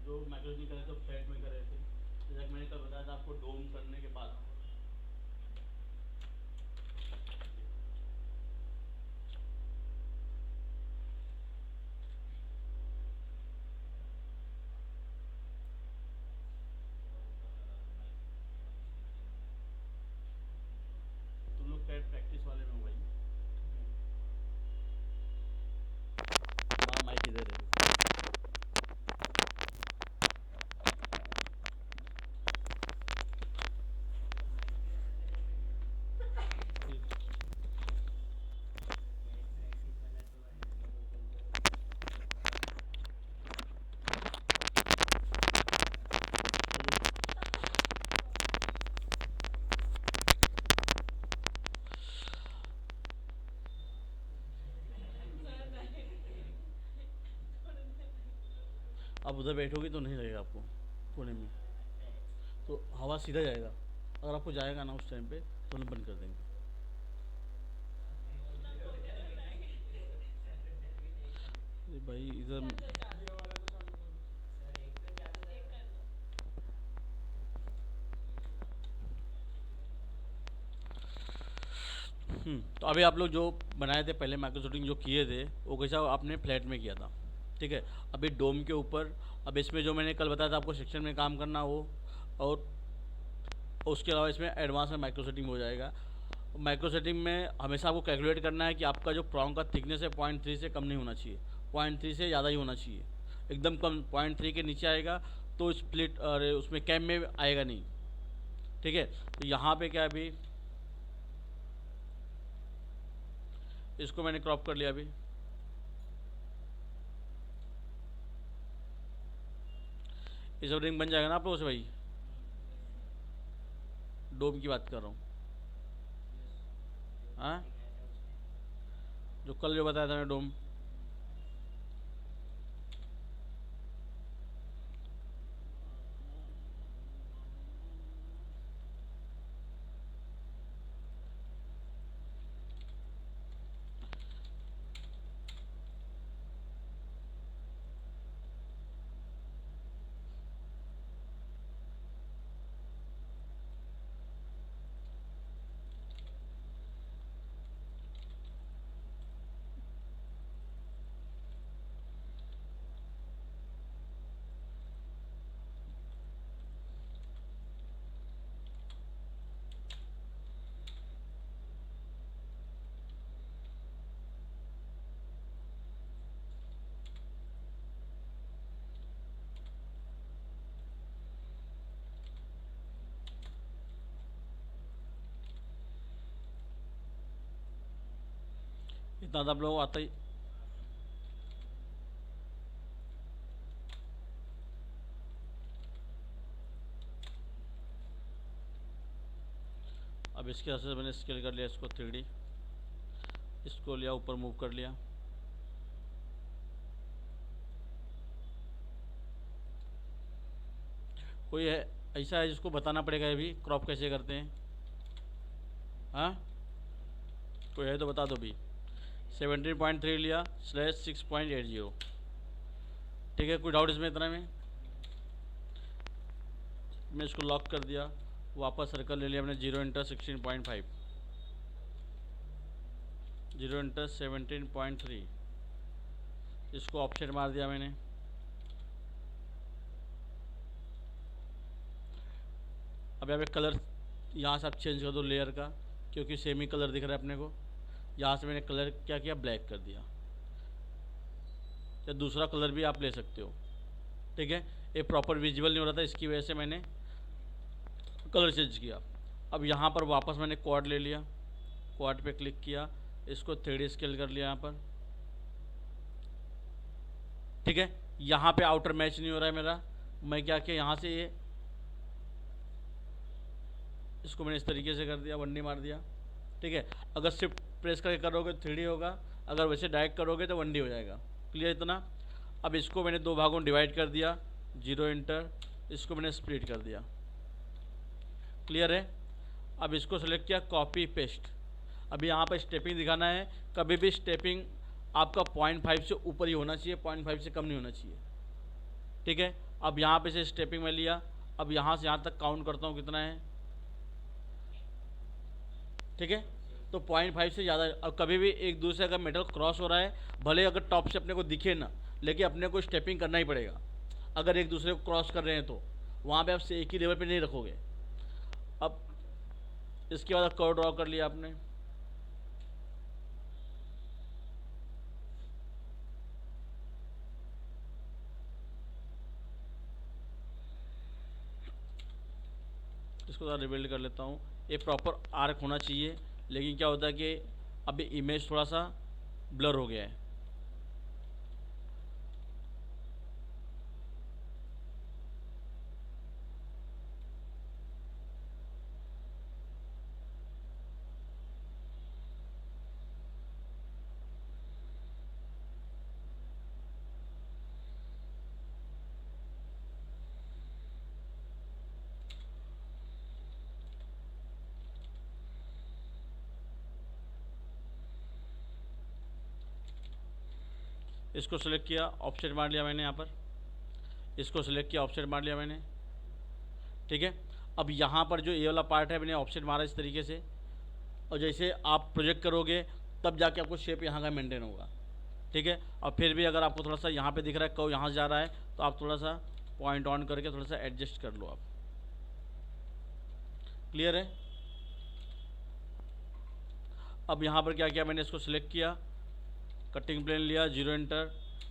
जो माइक्रोनी करे तो फ्लैट में करे थे, जैसा कि मैंने कल बताया था आपको, डोम करने के बाद। तुम लोग फ्लैट प्रैक्टिस वाले में हो भाई। माइक इधर है। आप उधर बैठोगे तो नहीं लगेगा आपको कोने में, तो हवा सीधा जाएगा। अगर आपको जाएगा ना उस टाइम पे तो हम बंद कर देंगे। अरे भाई इधर तो अभी आप लोग जो बनाए थे पहले माइक्रो शूटिंग जो किए थे वो कैसा आपने फ्लैट में किया था, ठीक है। अभी डोम के ऊपर, अब इसमें जो मैंने कल बताया था आपको सेक्शन में काम करना वो, और उसके अलावा इसमें एडवांस में माइक्रो सेटिंग हो जाएगा। माइक्रो सेटिंग में हमेशा आपको कैलकुलेट करना है कि आपका जो प्रॉन्ग का थिकनेस है 0.3 से कम नहीं होना चाहिए, 0.3 से ज़्यादा ही होना चाहिए। एकदम कम 0.3 के नीचे आएगा तो स्प्लिट और उसमें कैम में आएगा नहीं, ठीक है। तो यहाँ पे क्या है, अभी इसको मैंने क्रॉप कर लिया। अभी इस रिंग बन जाएगा ना आप लोगों से भाई, डोम की बात कर रहा हूँ। हाँ, जो कल जो बताया था मैं डोम, इतना तो आप लोगों को आता ही। अब इसके हिसाब से मैंने स्केल कर लिया इसको 3D, इसको लिया ऊपर मूव कर लिया। कोई है ऐसा है जिसको बताना पड़ेगा ये भी क्रॉप कैसे करते हैं? हाँ, कोई है तो बता दो भी। 17.3 लिया /6.80, ठीक है। कोई डाउट इसमें इतना में? मैं इसको लॉक कर दिया, वापस सर्कल ले लिया मैंने 0 इंटर 16.5, 0 इंटर 17.3, इसको ऑप्शन मार दिया मैंने। अब यहाँ पे कलर यहाँ से आप चेंज कर दो लेयर का, क्योंकि सेम ही कलर दिख रहा है अपने को। यहाँ से मैंने कलर क्या किया, ब्लैक कर दिया, या दूसरा कलर भी आप ले सकते हो, ठीक है। ये प्रॉपर विजिबल नहीं हो रहा था, इसकी वजह से मैंने कलर चेंज किया। अब यहाँ पर वापस मैंने क्वाड ले लिया, क्वाड पे क्लिक किया, इसको 3D स्केल कर लिया यहाँ पर, ठीक है। यहाँ पे आउटर मैच नहीं हो रहा है मेरा, मैं क्या किया यहाँ से ये इसको मैंने इस तरीके से कर दिया, 1D मार दिया, ठीक है। अगर शिफ्ट प्रेस करके करोगे तो 3D होगा, अगर वैसे डायरेक्ट करोगे तो 1D हो जाएगा। क्लियर इतना? अब इसको मैंने दो भागों में डिवाइड कर दिया, 0 इंटर, इसको मैंने स्प्लिट कर दिया। क्लियर है? अब इसको सेलेक्ट किया, कॉपी पेस्ट। अभी यहाँ पर स्टेपिंग दिखाना है, कभी भी स्टेपिंग आपका 0.5 से ऊपर ही होना चाहिए, 0.5 से कम नहीं होना चाहिए, ठीक है। अब यहाँ पे से स्टेपिंग में लिया, अब यहाँ से यहाँ तक काउंट करता हूँ कितना है, ठीक है। तो 0.5 से ज़्यादा, अब कभी भी एक दूसरे का मेटल क्रॉस हो रहा है, भले अगर टॉप से अपने को दिखे ना, लेकिन अपने को स्टेपिंग करना ही पड़ेगा। अगर एक दूसरे को क्रॉस कर रहे हैं तो वहाँ पे आप से एक ही लेवल पे नहीं रखोगे। अब इसके बाद कर्व ड्रॉ कर लिया आपने, इसको थोड़ा रिबिल्ड कर लेता हूँ। ये प्रॉपर आर्क होना चाहिए, लेकिन क्या होता है कि अभी इमेज थोड़ा सा ब्लर हो गया है। इसको सेलेक्ट किया, ऑफसेट मार लिया मैंने यहाँ पर, इसको सेलेक्ट किया, ऑफसेट मार लिया मैंने, ठीक है। अब यहाँ पर जो ये वाला पार्ट है मैंने ऑफसेट मारा इस तरीके से, और जैसे आप प्रोजेक्ट करोगे तब जाके आपको शेप यहाँ का मेंटेन होगा, ठीक है। और फिर भी अगर आपको थोड़ा सा यहाँ पे दिख रहा है कर्व यहाँ से जा रहा है, तो आप थोड़ा सा पॉइंट ऑन करके थोड़ा सा एडजस्ट कर लो आप। क्लियर है। अब यहाँ पर क्या किया मैंने, इसको सिलेक्ट किया, कटिंग प्लेन लिया, जीरो एंटर,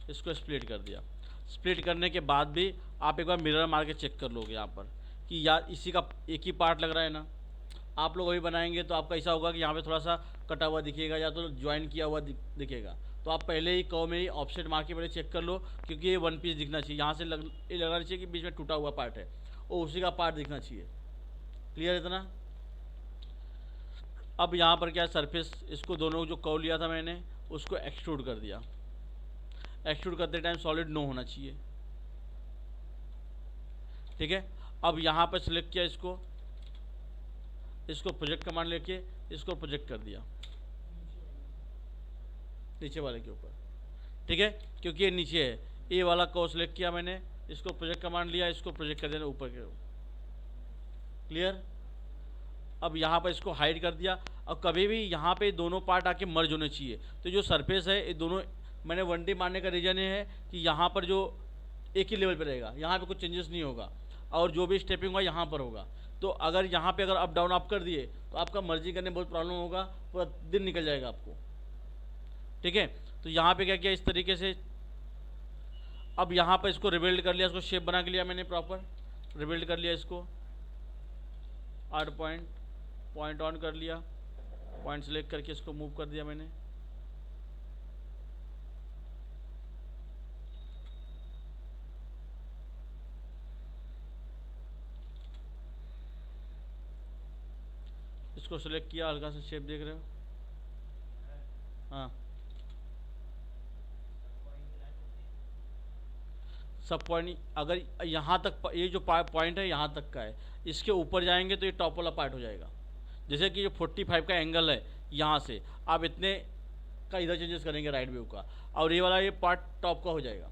इसको स्प्लिट कर दिया। स्प्लिट करने के बाद भी आप एक बार मिरर मार के चेक कर लोगे यहाँ पर कि यार इसी का एक ही पार्ट लग रहा है ना। आप लोग वही बनाएंगे तो आपका ऐसा होगा कि यहाँ पे थोड़ा सा कटा हुआ दिखेगा या तो ज्वाइन किया हुआ दिखेगा। तो आप पहले ही कर्व में ही ऑफसेट मार के पहले चेक कर लो, क्योंकि ये वन पीस दिखना चाहिए। यहाँ से ये लगना चाहिए कि बीच में टूटा हुआ पार्ट है, और उसी का पार्ट दिखना चाहिए। क्लियर है इतना। अब यहाँ पर क्या सरफेस, इसको दोनों जो कर्व लिया था मैंने उसको एक्सट्रूड कर दिया। एक्सट्रूड करते टाइम सॉलिड नो होना चाहिए, ठीक है। अब यहाँ पर सिलेक्ट किया इसको, इसको प्रोजेक्ट कमांड लेके इसको प्रोजेक्ट कर दिया नीचे वाले के ऊपर, ठीक है, क्योंकि ये नीचे है। ए वाला को सिलेक्ट किया मैंने, इसको प्रोजेक्ट कमांड लिया, इसको प्रोजेक्ट कर देना ऊपर के। क्लियर। अब यहाँ पर इसको हाइड कर दिया। अब कभी भी यहाँ पे दोनों पार्ट आके मर्ज होने चाहिए। तो जो सरफेस है ये दोनों, मैंने 1D मारने का रीज़न ये है कि यहाँ पर जो एक ही लेवल पे रहेगा, यहाँ पे कुछ चेंजेस नहीं होगा, और जो भी स्टेपिंग होगा यहाँ पर होगा। तो अगर यहाँ पे अगर अप डाउन आप कर दिए तो आपका मर्जिंग करने में बहुत प्रॉब्लम होगा, पूरा दिन निकल जाएगा आपको, ठीक है। तो यहाँ पे क्या किया इस तरीके से। अब यहाँ पर इसको रिबिल्ड कर लिया, इसको शेप बना के लिया मैंने, प्रॉपर रिबिल्ड कर लिया इसको। 8 पॉइंट ऑन कर लिया, पॉइंट सेलेक्ट करके इसको मूव कर दिया मैंने। इसको सेलेक्ट किया, हल्का सा शेप देख रहे हो, हाँ। सब पॉइंट अगर यहाँ तक, ये जो पॉइंट है यहाँ तक का है, इसके ऊपर जाएंगे तो ये टॉप वाला पार्ट हो जाएगा। जैसे कि जो 45 का एंगल है यहाँ से, आप इतने का इधर चेंजेस करेंगे राइट व्यू का, और ये वाला ये पार्ट टॉप का हो जाएगा।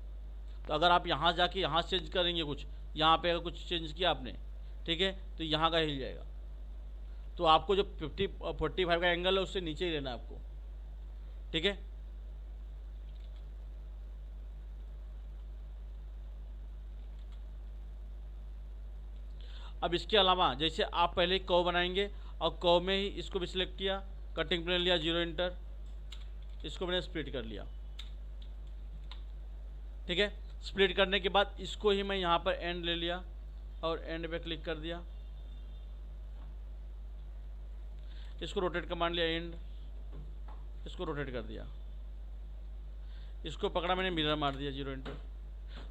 तो अगर आप यहाँ जाके यहाँ चेंज करेंगे कुछ, यहाँ पे अगर कुछ चेंज किया आपने, ठीक है, तो यहाँ का हिल जाएगा। तो आपको जो 45 का एंगल है उससे नीचे ही लेना है आपको, ठीक है। अब इसके अलावा जैसे आप पहले कर्व बनाएंगे, और कर्व में ही इसको भी सिलेक्ट किया, कटिंग प्लेन लिया, जीरो एंटर, इसको मैंने स्प्लिट कर लिया, ठीक है। स्प्लिट करने के बाद इसको ही मैं यहाँ पर एंड ले लिया और एंड पे क्लिक कर दिया, इसको रोटेट कमांड लिया, एंड, इसको रोटेट कर दिया, इसको पकड़ा मैंने, मिरर मार दिया, जीरो एंटर।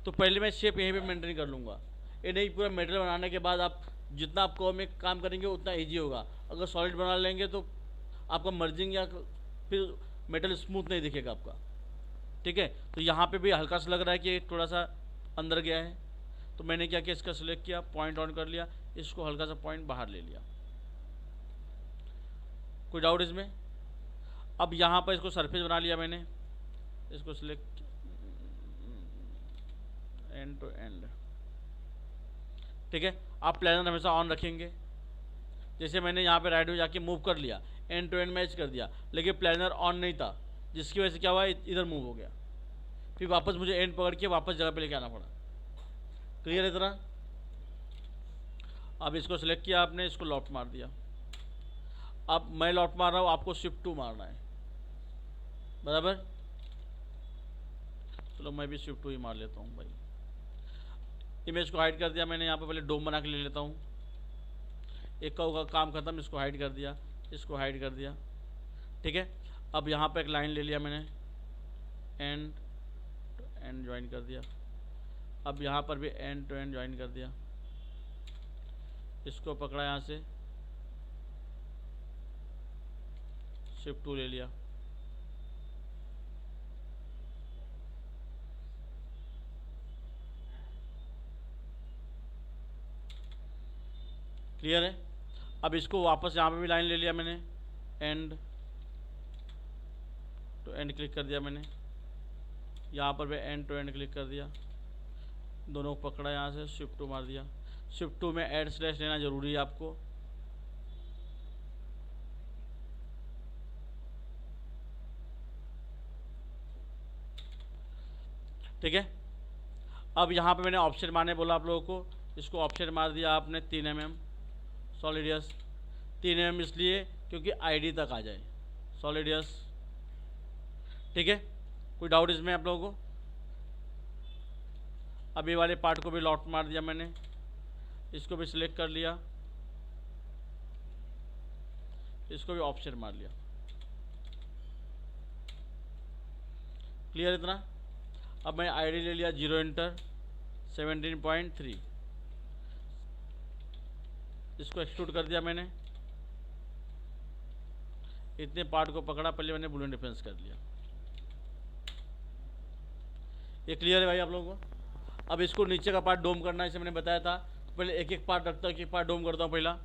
तो पहले मैं शेप यहीं पे मेंटेन कर लूँगा। ये नहीं पूरा मेटल बनाने के बाद आप जितना आप कर्व में काम करेंगे उतना ईजी होगा। अगर सॉलिड बना लेंगे तो आपका मर्जिंग या फिर मेटल स्मूथ नहीं दिखेगा आपका, ठीक है। तो यहाँ पे भी हल्का सा लग रहा है कि थोड़ा सा अंदर गया है, तो मैंने क्या किया, इसका सिलेक्ट किया, पॉइंट ऑन कर लिया, इसको हल्का सा पॉइंट बाहर ले लिया। कोई डाउट इसमें। अब यहाँ पर इसको सरफेस बना लिया मैंने, इसको सिलेक्ट, एंड टू एंड, ठीक है। आप प्लानर हमेशा ऑन रखेंगे। जैसे मैंने यहाँ पे राइट में जाके मूव कर लिया, एंड टू एंड मैच कर दिया, लेकिन प्लानर ऑन नहीं था, जिसकी वजह से क्या हुआ, इधर मूव हो गया, फिर वापस मुझे एंड पकड़ के वापस जगह पे लेके आना पड़ा। क्लियर है इतना? अब इसको सिलेक्ट किया आपने, इसको लॉफ्ट मार दिया। अब मैं लॉफ्ट मार रहा हूँ, आपको शिफ्ट 2 मारना है, बराबर। चलो मैं भी शिफ्ट 2 ही मार लेता हूँ भाई। इमेज को हाइड कर दिया मैंने, यहाँ पे पहले डोम बना के ले लेता हूँ। एक का होगा काम खत्म, इसको हाइड कर दिया, इसको हाइड कर दिया, ठीक है। अब यहाँ पे एक लाइन ले लिया मैंने, एंड टू एंड ज्वाइन कर दिया। अब यहाँ पर भी एंड टू एंड ज्वाइन कर दिया, इसको पकड़ा यहाँ से, शिफ्ट 2 ले लिया। क्लियर है? अब इसको वापस यहाँ पे भी लाइन ले लिया मैंने, एंड टू एंड क्लिक कर दिया मैंने, यहाँ पर भी एंड टू एंड क्लिक कर दिया, दोनों को पकड़ा यहाँ से, शिफ्ट 2 मार दिया। शिफ्ट 2 में ऐड स्लैश लेना जरूरी है आपको। ठीक है। अब यहाँ पे मैंने ऑप्शन मारने बोला आप लोगों को, इसको ऑप्शन मार दिया आपने 3 mm सॉलिडियस। 3 mm इसलिए क्योंकि आईडी तक आ जाए, सॉलिडियस। ठीक है, कोई डाउट इसमें आप लोगों को? अब ये वाले पार्ट को भी लॉफ्ट मार दिया मैंने, इसको भी सिलेक्ट कर लिया, इसको भी ऑप्शन मार लिया। क्लियर इतना? अब मैं आईडी ले लिया 0 एंटर 17.3, इसको एक्सट्रूड कर दिया मैंने, इतने पार्ट को पकड़ा, पहले मैंने बुलियन डिफरेंस कर लिया। ये क्लियर है भाई आप लोगों को? अब इसको नीचे का पार्ट डोम करना है, जैसे मैंने बताया था, पहले एक एक पार्ट रखता हूँ, एक एक पार्ट डोम करता हूँ। पहला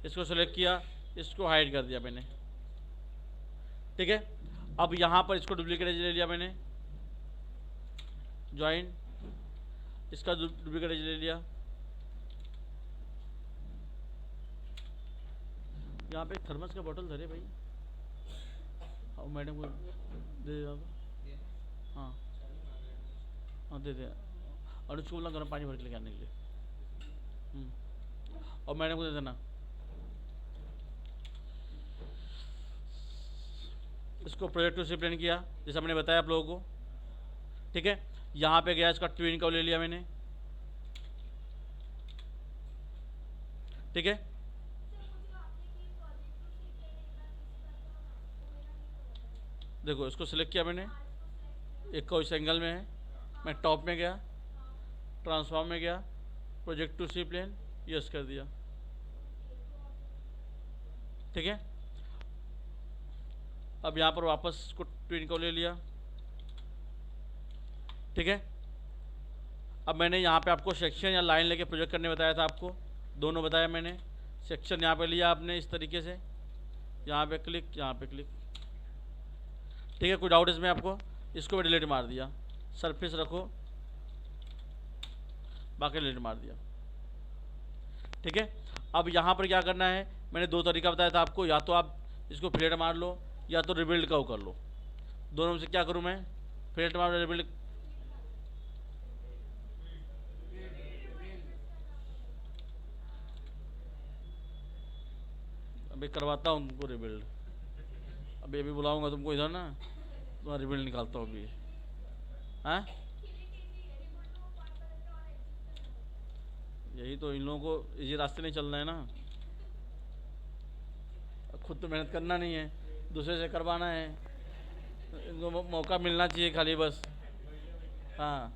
इसको सेलेक्ट किया, इसको हाइड कर दिया मैंने, ठीक है। अब यहाँ पर इसको डुप्लीकेट एज ले लिया मैंने, ज्वाइन, इसका डुप्लीकेट एज ले लिया। यहाँ पे थर्मस का बोतल धरे भाई, हाँ मैडम को दे दे। हाँ हाँ दे दे, और उसको बोलना गर्म पानी भर के लेके आने के लिए। और मैडम को दे देना। इसको प्रोजेक्ट टू प्लान किया जैसा मैंने बताया आप लोगों को, ठीक है। यहाँ पे गया, इसका ट्विन का ले लिया मैंने, ठीक है। देखो इसको सिलेक्ट किया मैंने, एक का इस एंगल में है, मैं टॉप में गया, ट्रांसफॉर्म में गया, project to C plane, yes कर दिया, ठीक है। अब यहाँ पर वापस इसको ट्विन को ले लिया, ठीक है। अब मैंने यहाँ पे आपको सेक्शन या लाइन लेके प्रोजेक्ट करने बताया था, आपको दोनों बताया मैंने। सेक्शन यहाँ पे लिया आपने इस तरीके से, यहाँ पे क्लिक, यहाँ पे क्लिक, ठीक है। कोई डाउट इसमें आपको? इसको भी डिलीट मार दिया, सरफेस रखो, बाकी डिलीट मार दिया, ठीक है। अब यहाँ पर क्या करना है, मैंने 2 तरीका बताया था आपको, या तो आप इसको फ्लेट मार लो या तो रिबिल्ड का कर लो। दोनों में से क्या करूँ मैं? फ्लेट मार, रिबिल्ड? अभी करवाता हूँ तुमको रिबिल्ड, अभी अभी बुलाऊंगा तुमको इधर ना, तुम्हारा रिबिल्ड निकालता हूँ अभी। हाँ यही तो, इन लोगों को इसी रास्ते नहीं चलना है ना, खुद तो मेहनत करना नहीं है, दूसरे से करवाना है। इनको मौका मिलना चाहिए खाली बस। हाँ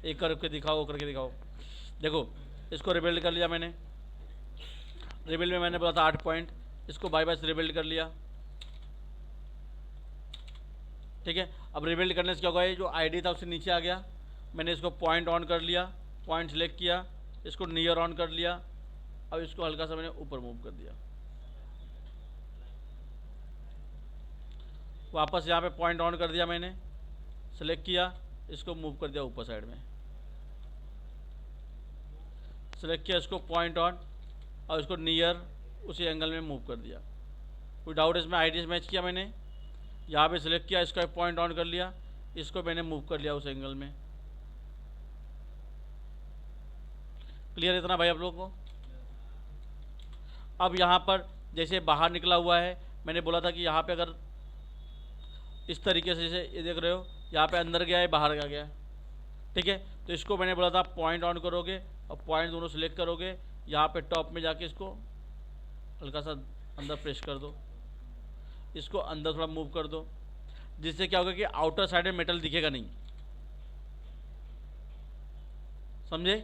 एक करके दिखाओ, वो करके दिखाओ। देखो इसको रिबिल्ड कर लिया मैंने, रिबिल्ड में मैंने बोला था 8 पॉइंट, इसको बाई बाई से रिबिल्ड कर लिया, ठीक है। अब रिबिल्ड करने से क्या होगा, ये जो आईडी था उससे नीचे आ गया, मैंने इसको पॉइंट ऑन कर लिया, पॉइंट सेलेक्ट किया, इसको नियर ऑन कर लिया। अब इसको हल्का सा मैंने ऊपर मूव कर दिया, वापस यहाँ पे पॉइंट ऑन कर दिया मैंने, सेलेक्ट किया, इसको मूव कर दिया ऊपर साइड में, सेलेक्ट किया इसको पॉइंट ऑन और इसको नियर उसी एंगल में मूव कर दिया। कोई डाउट इसमें? आइडियाज मैच किया मैंने, यहाँ पे सिलेक्ट किया, इसका पॉइंट ऑन कर लिया, इसको मैंने मूव कर लिया उस एंगल में। क्लियर इतना भाई आप लोगों को? अब यहाँ पर जैसे बाहर निकला हुआ है, मैंने बोला था कि यहाँ पे अगर इस तरीके से, जैसे ये देख रहे हो यहाँ पे अंदर गया है बाहर का गया, ठीक है। तो इसको मैंने बोला था पॉइंट ऑन करोगे और पॉइंट दोनों सिलेक्ट करोगे, यहाँ पे टॉप में जाके इसको हल्का सा अंदर प्रेस कर दो, इसको अंदर थोड़ा मूव कर दो, जिससे क्या होगा कि आउटर साइड में मेटल दिखेगा नहीं, समझे?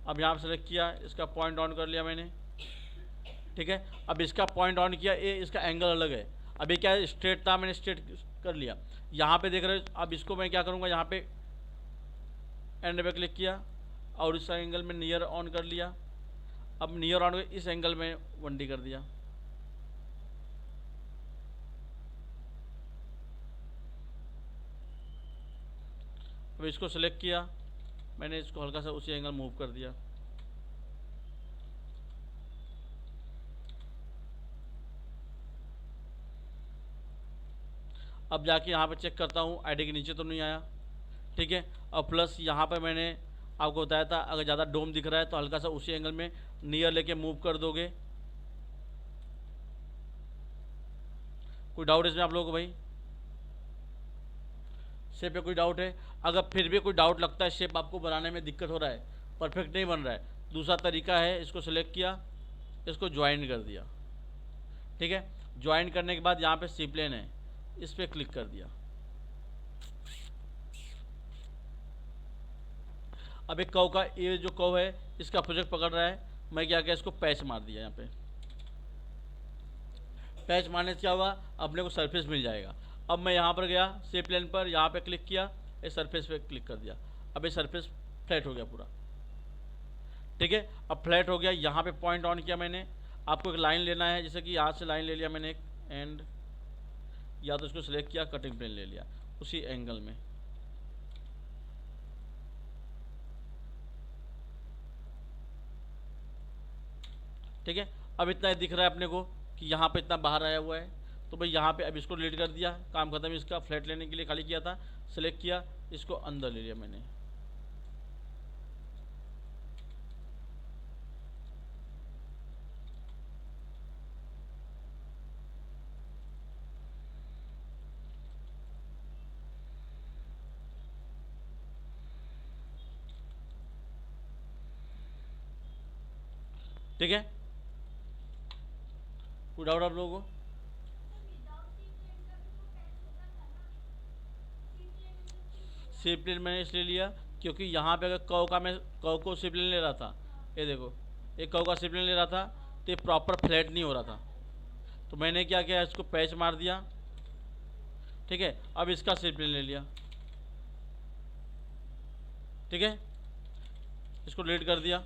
अब यहाँ पे सेलेक्ट किया, इसका पॉइंट ऑन कर लिया मैंने, ठीक है। अब इसका पॉइंट ऑन किया, ये इसका एंगल अलग है। अभी क्या है, स्ट्रेट था, मैंने स्ट्रेट कर लिया। यहाँ पे देख रहे हो, अब इसको मैं क्या करूँगा, यहाँ पे एंड पे क्लिक किया और इस एंगल में नियर ऑन कर लिया। अब नियर ऑन इस एंगल में 1D कर दिया। अब इसको सेलेक्ट किया मैंने, इसको हल्का सा उसी एंगल मूव कर दिया। अब जाके यहाँ पे चेक करता हूँ आईडी के नीचे तो नहीं आया, ठीक है। और प्लस यहाँ पे मैंने आपको बताया था अगर ज़्यादा डोम दिख रहा है तो हल्का सा उसी एंगल में नियर लेके मूव कर दोगे। कोई डाउट इसमें आप लोगों को भाई? शेप पे कोई डाउट है? अगर फिर भी कोई डाउट लगता है, शेप आपको बनाने में दिक्कत हो रहा है, परफेक्ट नहीं बन रहा है, दूसरा तरीका है, इसको सिलेक्ट किया, इसको ज्वाइन कर दिया, ठीक है। ज्वाइन करने के बाद यहाँ पे सी प्लेन है, इस पर क्लिक कर दिया। अब एक कव का, ये जो कव है इसका प्रोजेक्ट पकड़ रहा है, मैं क्या किया, इसको पैच मार दिया। यहाँ पे पैच मारने से क्या होगा, अपने को सरफेस मिल जाएगा। अब मैं यहाँ पर गया सी प्लेन पर, यहाँ पे क्लिक किया, इस सरफेस पे क्लिक कर दिया। अब ये सरफेस फ्लैट हो गया पूरा, ठीक है। अब फ्लैट हो गया, यहाँ पे पॉइंट ऑन किया मैंने। आपको एक लाइन लेना है, जैसे कि यहाँ से लाइन ले लिया मैंने एक एंड, या तो इसको सिलेक्ट किया, कटिंग प्लेन ले लिया उसी एंगल में, ठीक है। अब इतना दिख रहा है अपने को कि यहाँ पे इतना बाहर आया हुआ है, तो भाई यहाँ पे अब इसको डिलीट कर दिया, काम खत्म। इसका फ्लैट लेने के लिए खाली किया था, सिलेक्ट किया, इसको अंदर ले लिया मैंने, ठीक है। कोई डाउट आप लोगों को? सी प्लेन मैंने इसलिए लिया क्योंकि यहाँ पे अगर कव का, मैं कव को सी प्लेन ले रहा था, ये देखो, एक कव का सी प्लेन ले रहा था तो ये प्रॉपर फ्लैट नहीं हो रहा था, तो मैंने क्या किया, इसको पैच मार दिया, ठीक है। अब इसका सी प्लेन ले लिया, ठीक है, इसको डिलीट कर दिया।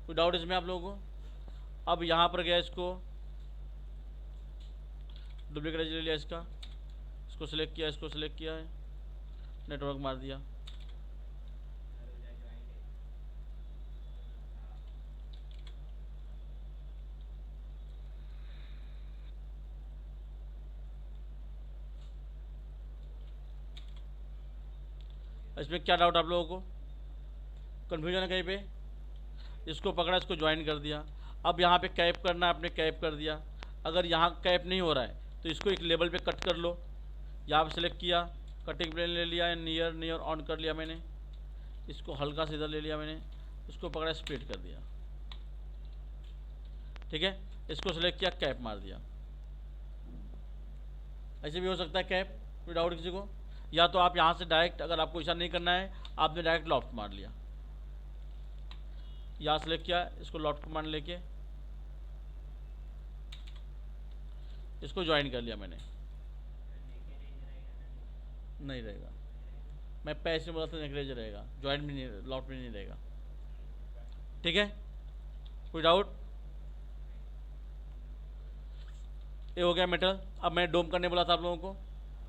कोई डाउट इसमें आप लोगों को? अब यहाँ पर गया, इसको डुप्लीकेट ले लिया, इसको सिलेक्ट किया, इसको सिलेक्ट किया है, नेटवर्क मार दिया। इसमें क्या डाउट आप लोगों को? कन्फ्यूजन है कहीं पे? इसको पकड़ा, इसको ज्वाइन कर दिया। अब यहाँ पे कैप करना है, आपने कैप कर दिया। अगर यहाँ कैप नहीं हो रहा है तो इसको एक लेवल पे कट कर लो, यहाँ पे सेलेक्ट किया, कटिंग प्लेन ले लिया, नियर नियर ऑन कर लिया मैंने, इसको हल्का से इधर ले लिया मैंने, इसको पकड़ा, स्प्लिट कर दिया, ठीक है। इसको सेलेक्ट किया, कैप मार दिया। ऐसे भी हो सकता है कैप, कोई डाउट किसी को? या तो आप यहाँ से डायरेक्ट, अगर आपको ऐसा नहीं करना है, आपने डायरेक्ट लॉफ्ट मार लिया, यहाँ सेलेक्ट किया, इसको लॉफ्ट कमांड लेके इसको ज्वाइन कर लिया मैंने, नहीं रहेगा। मैं पैसे बोला था नेकलेज रहेगा, ज्वाइन भी नहीं, लॉफ्ट भी नहीं रहेगा, ठीक है। कोई डाउट? ये हो गया मेटल। अब मैं डोम करने बोला था आप लोगों को,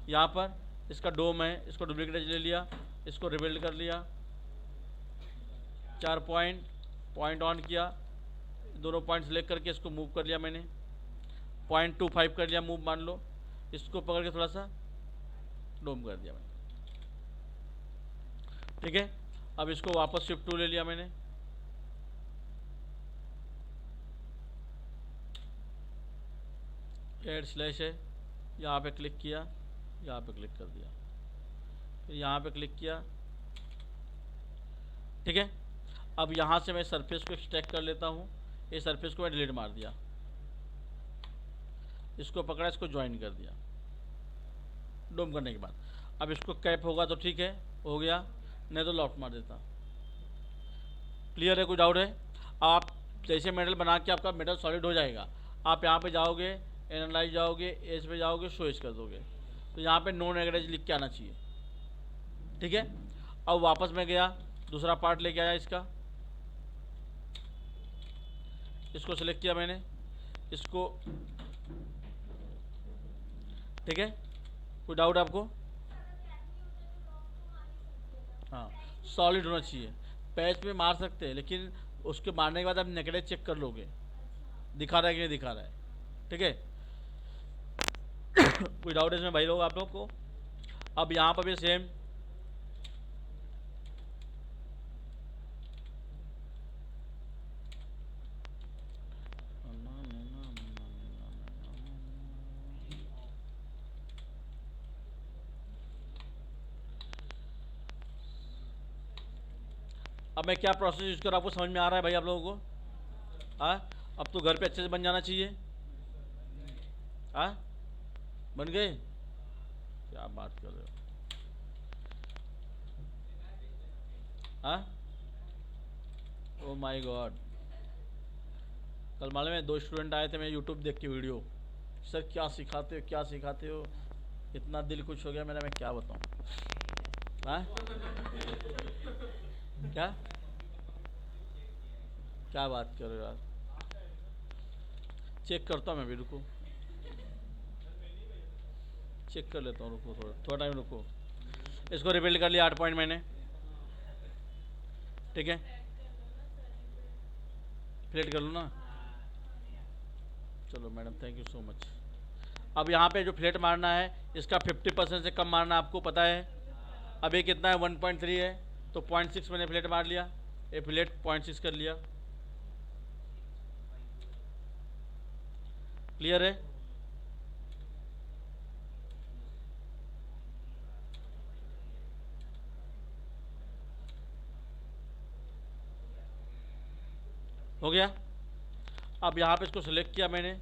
यहाँ पर इसका डोम है, इसको डुप्लीकेट एज ले लिया, इसको रिबिल्ड कर लिया, 4 पॉइंट ऑन किया, दोनों पॉइंट सेलेक्ट करके इसको मूव कर लिया मैंने, 0.25 कर लिया मूव मान लो, इसको पकड़ के थोड़ा सा डोम कर दिया मैंने, ठीक है। अब इसको वापस शिफ्ट टू ले लिया मैंने, एड स्लैश है, यहाँ पे क्लिक किया, यहाँ पे क्लिक कर दिया, फिर यहाँ पे क्लिक किया, ठीक है। अब यहाँ से मैं सरफेस को एक्सट्रैक्ट कर लेता हूँ, ये सरफेस को मैं डिलीट मार दिया, इसको पकड़ा, इसको ज्वाइन कर दिया डोम करने के बाद। अब इसको कैप होगा तो ठीक है, हो गया, नहीं तो लॉफ्ट मार देता। क्लियर है, कोई डाउट है? आप जैसे मेटल बना के आपका मेटल सॉलिड हो जाएगा, आप यहाँ पे जाओगे, एनालाइज जाओगे, एज पे जाओगे, शो एज कर दोगे, तो यहाँ पे नो नेगेटिव लिख के आना चाहिए, ठीक है। अब वापस मैं गया, दूसरा पार्ट लेके आया इसका, इसको सिलेक्ट किया मैंने, इसको, ठीक है। कोई डाउट आपको? हाँ, सॉलिड होना चाहिए। पैच में मार सकते हैं, लेकिन उसके मारने के बाद आप नेगेटिव चेक कर लोगे दिखा रहा है कि नहीं दिखा रहा है, ठीक है। कोई डाउट है इसमें भाई लोग आप लोग को? अब यहाँ पर भी सेम, अब मैं क्या प्रोसेस यूज कर रहा हूँ आपको समझ में आ रहा है भाई आप लोगों को? हाँ, अब तो घर पे अच्छे से बन जाना चाहिए। हाँ, बन गए? क्या बात कर रहे हो? हाँ, ओ माय गॉड, कल मालूम है 2 स्टूडेंट आए थे, मैं यूट्यूब देख के वीडियो, सर क्या सिखाते हो क्या सिखाते हो, इतना दिल खुश हो गया मेरा, मैं क्या बताऊँ। हाँ, क्या क्या बात कर रहे हो यार, चेक करता हूँ मैं भी, रुको चेक कर लेता हूँ, रुको थोड़ा थोड़ा टाइम रुको। इसको रिबिल्ड कर लिया 8 पॉइंट मैंने, ठीक है, फ्लेट कर लो ना, चलो madam thank you so much. अब यहाँ पे जो फ्लेट मारना है इसका 50% से कम मारना, आपको पता है। अब ये कितना है, 1.3 है, तो 0.6 मैंने फ्लेट मार लिया, ये फ्लेट 0.6 कर लिया। क्लियर है? हो गया। अब यहाँ पे इसको सिलेक्ट किया मैंने,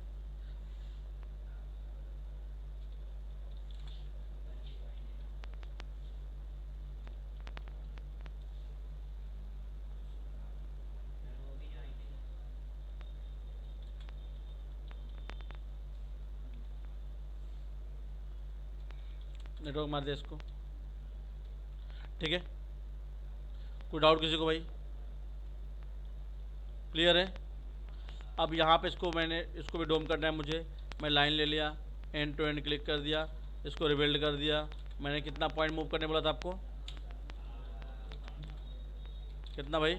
नेटवर्क मार दिया इसको, ठीक है। कोई डाउट किसी को भाई? क्लियर है? अब यहाँ पे इसको मैंने, इसको भी डोम करना है मुझे, मैं लाइन ले लिया, एंड टू एंड क्लिक कर दिया, इसको रिबिल्ड कर दिया। मैंने कितना पॉइंट मूव करने बोला था आपको? कितना भाई?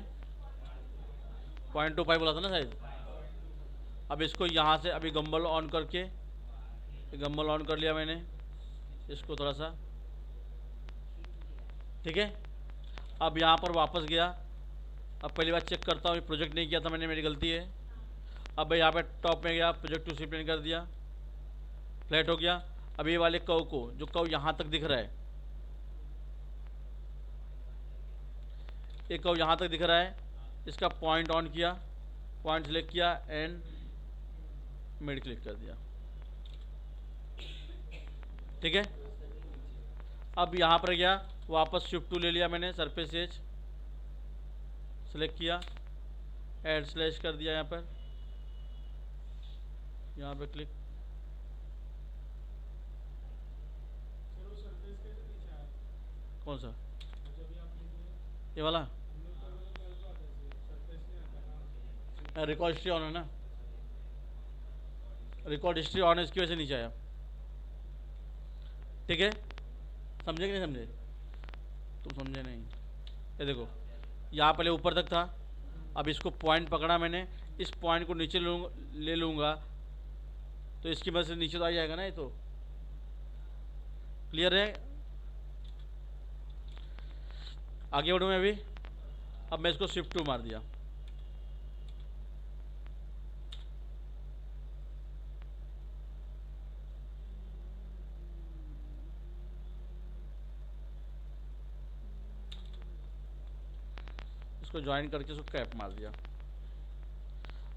0.25 बोला था ना शायद। अब इसको यहाँ से अभी गम्बल ऑन करके, गम्बल ऑन कर लिया मैंने, इसको थोड़ा सा, ठीक है। अब यहाँ पर वापस गया, अब पहली बार चेक करता हूँ, प्रोजेक्ट नहीं किया था मैंने, मेरी गलती है। अब यहाँ पे टॉप में गया, प्रोजेक्ट टू सिप्लेन कर दिया, फ्लैट हो गया। अब ये वाले कव को, जो कव यहाँ तक दिख रहा है, ये कव यहाँ तक दिख रहा है, इसका पॉइंट ऑन किया, पॉइंट सेलेक्ट किया एंड मिड क्लिक कर दिया, ठीक है। अब यहाँ पर गया, वापस शिफ्ट टू ले लिया मैंने, सरफेस एज सेलेक्ट किया, एड स्लैश कर दिया, यहाँ पर, यहाँ पे क्लिक, कौन सा? ये वाला रिकॉर्ड ऑन है ना? रिकॉर्ड हिस्ट्री ऑन है, इसकी वजह से नीचे आया। ठीक है, समझे कि नहीं समझे? तुम समझे नहीं। ये देखो, यहाँ पहले ऊपर तक था, अब इसको पॉइंट पकड़ा मैंने, इस पॉइंट को नीचे ले लूँगा तो इसकी वजह से नीचे तो आ जाएगा ना। ये तो क्लियर है? आगे बढ़ूँ मैं अभी। अब मैं इसको शिफ्ट 2 मार दिया। इसको ज्वाइन करके इसको कैप मार दिया।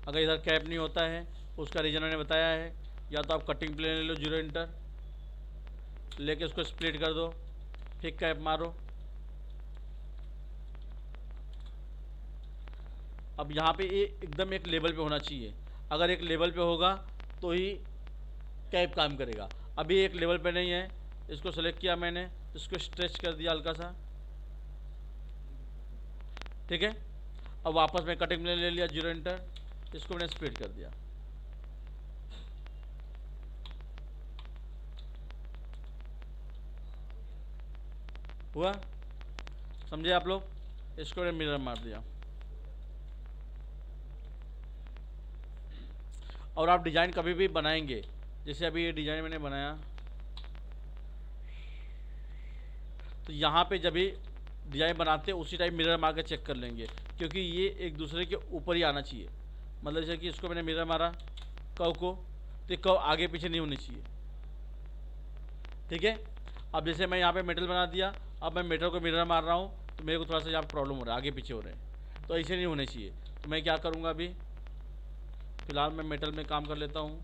अगर इधर कैप नहीं होता है, उसका रीजन मैंने बताया है, या तो आप कटिंग प्लेन ले लो, 0 इंटर लेके उसको स्प्लिट कर दो, फिर कैप मारो। अब यहाँ पे ये एकदम एक लेवल पे होना चाहिए, अगर एक लेवल पे होगा तो ही कैप काम करेगा। अभी एक लेवल पे नहीं है, इसको सेलेक्ट किया मैंने, इसको स्ट्रेच कर दिया हल्का सा। ठीक है, अब वापस मैं कटिंग प्लेन ले लिया, 0 इंटर, इसको मैंने स्प्लिट कर दिया। हुआ? समझे आप लोग? इसको मैंने मिरर मार दिया। और आप डिज़ाइन कभी भी बनाएंगे, जैसे अभी ये डिज़ाइन मैंने बनाया, तो यहाँ पे जब भी डिज़ाइन बनाते हैं उसी टाइम मिरर मार के चेक कर लेंगे, क्योंकि ये एक दूसरे के ऊपर ही आना चाहिए। मतलब जैसे कि इसको मैंने मिरर मारा कव को, तो कव आगे पीछे नहीं होनी चाहिए। ठीक है, अब जैसे मैं यहाँ पे मेटल बना दिया, अब मैं मेटल को मिरर मार रहा हूँ तो मेरे को थोड़ा सा यहाँ प्रॉब्लम हो रहा है, आगे पीछे हो रहे हैं, तो ऐसे नहीं होने चाहिए। तो मैं क्या करूँगा, अभी फिलहाल मैं मेटल में काम कर लेता हूँ।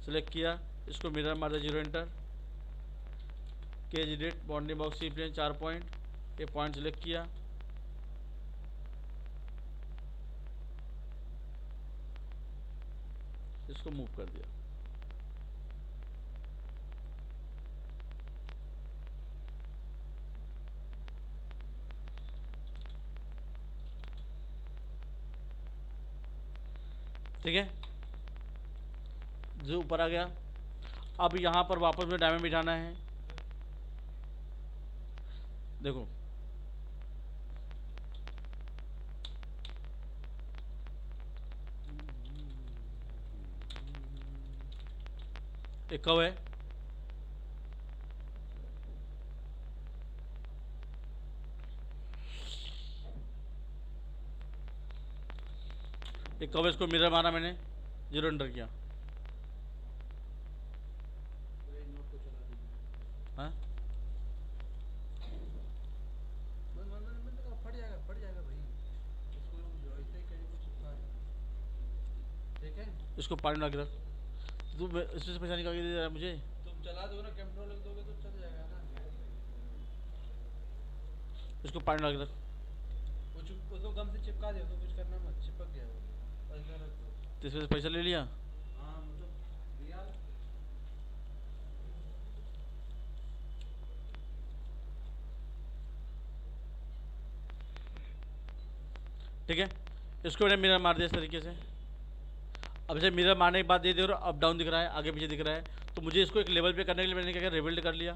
सेलेक्ट किया, इसको मिरर मार दिया, 0 enter, cage edit, bounding box, C plane, 4 point, ये पॉइंट सेलेक्ट किया, इसको मूव कर दिया। ठीक है, जो ऊपर आ गया। अब यहाँ पर वापस में डायमंड बिठाना है। देखो, एक कव है, एक कव, इसको मिरर मारा मैंने, 0 इंटर किया। हाँ, इसको पानी में रख। तू इसमें से पैसा निकाल के दे रहा है मुझे। तुम चला दो ना, कैंपनो लग दोगे तो चल जाएगा ना। इसको पानी में रख। उसको गम से चिपका दो, तो कुछ करना मत, चिपक गया वो, पैसा रख दो। तो इसमें से पैसा ले लिया। हाँ मतलब रियाल। ठीक है, इसको मैंने मिरर मार दिया इस तरीके से। अब जैसे मिरर मारने के बाद ये देखो अप डाउन दिख रहा है, आगे पीछे दिख रहा है, तो मुझे इसको एक लेवल पे करने के लिए मैंने क्या किया, रिबिल्ड कर लिया।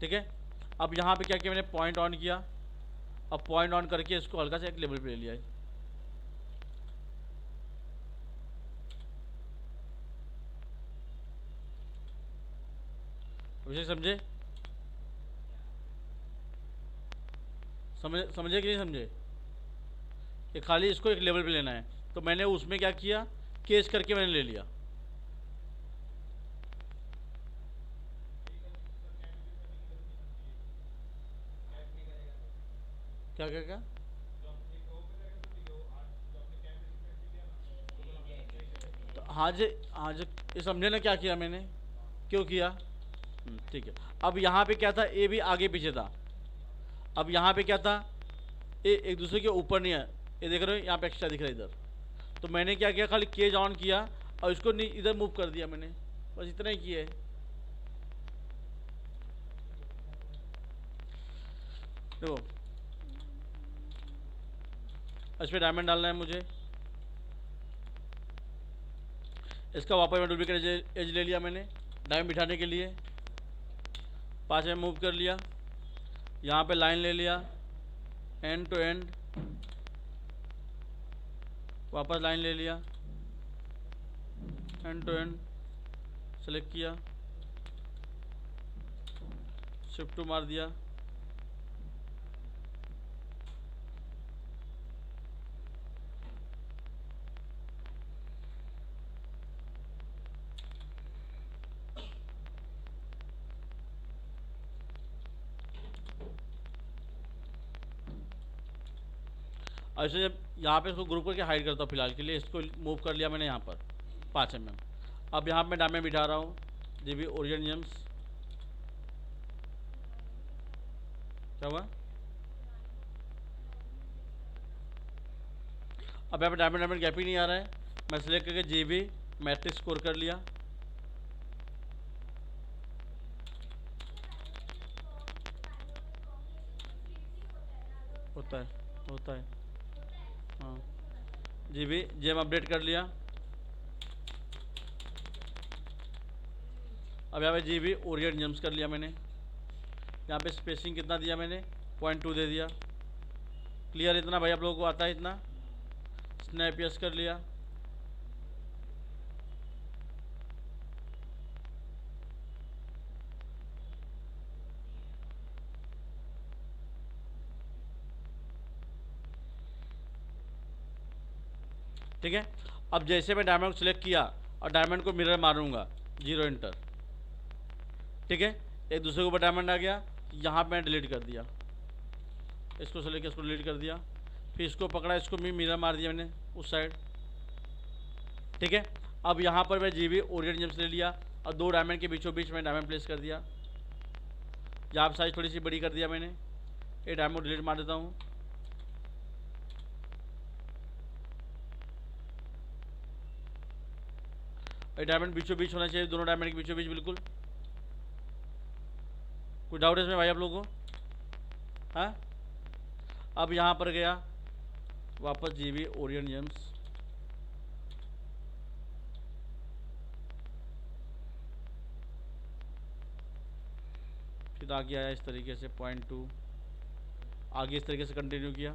ठीक है, अब यहाँ पे क्या किया मैंने, पॉइंट ऑन किया। अब पॉइंट ऑन करके इसको हल्का सा एक लेवल पे ले लिया है। वैसे समझे? समझे कि नहीं समझे? ये खाली इसको एक लेवल पे लेना है, तो मैंने उसमें क्या किया, केस करके मैंने ले लिया। क्या क्या क्या? तो हाँ जी, हाँ जी, ये समझे ना क्या किया मैंने, क्यों किया? ठीक है, अब यहाँ पे क्या था, ये भी आगे पीछे था। अब यहाँ पे क्या था, ये एक दूसरे के ऊपर नहीं है, ये देख रहे हो यहाँ पे एक्स्ट्रा दिख रहा है इधर। तो मैंने क्या किया, खाली केज ऑन किया और इसको इधर मूव कर दिया मैंने, बस इतना ही किया है। देखो इस पर डायमंड डालना है मुझे। इसका वापस मैं डुप्लीकेट एज ले लिया मैंने डायमंड बिठाने के लिए। 5 में मूव कर लिया, यहाँ पे लाइन ले लिया एंड टू एंड, वापस लाइन ले लिया एंड टू एंड, सेलेक्ट किया, शिफ्ट टू मार दिया। ऐसे जब यहाँ पे इसको ग्रुप करके हाइड करता हूँ फिलहाल के लिए, इसको मूव कर लिया मैंने यहाँ पर 5 mm। अब यहाँ पे मैं डायमंड बिठा रहा हूँ जीबी ओरिजिन जेम्स। क्या हुआ? अब यहाँ पे डायमंड गैप ही नहीं आ रहा है। मैं सिलेक्ट करके जीबी मैट्रिक्स स्कोर कर लिया। होता है हाँ, जीबी जेम अपडेट कर लिया। अब यहाँ पे जीबी ओरिजिन जेम्स कर लिया मैंने। यहाँ पे स्पेसिंग कितना दिया मैंने? 0.2 दे दिया। क्लियर इतना भाई आप लोगों को आता है इतना? स्नैप यस कर लिया। ठीक है। अब जैसे मैं डायमंड को सिलेक्ट किया और डायमंड को मिरर मारूंगा, 0 एंटर। ठीक है, एक दूसरे के ऊपर डायमंड आ गया, यहाँ पे मैं डिलीट कर दिया, इसको सेलेक्ट इसको डिलीट कर दिया, फिर इसको पकड़ा, इसको भी मिरर मार दिया मैंने उस साइड। ठीक है, अब यहाँ पर मैं जीबी ओरिजिन जेम्स ले लिया और 2 डायमंड के बीचों बीच में डायमंड प्लेस कर दिया। यहाँ साइज थोड़ी सी बड़ी कर दिया मैंने। ये डायमंड डिलीट मार देता हूँ। ये डायमंड बीचों बीच होना चाहिए, दोनों डायमंड के बीचों बीच बिल्कुल। कोई डाउट है इसमें भाई आप लोगों को? हाँ, अब यहाँ पर गया वापस जीबी ओरिजिन जेम्स, फिर आगे आया इस तरीके से 0.2, आगे इस तरीके से कंटिन्यू किया।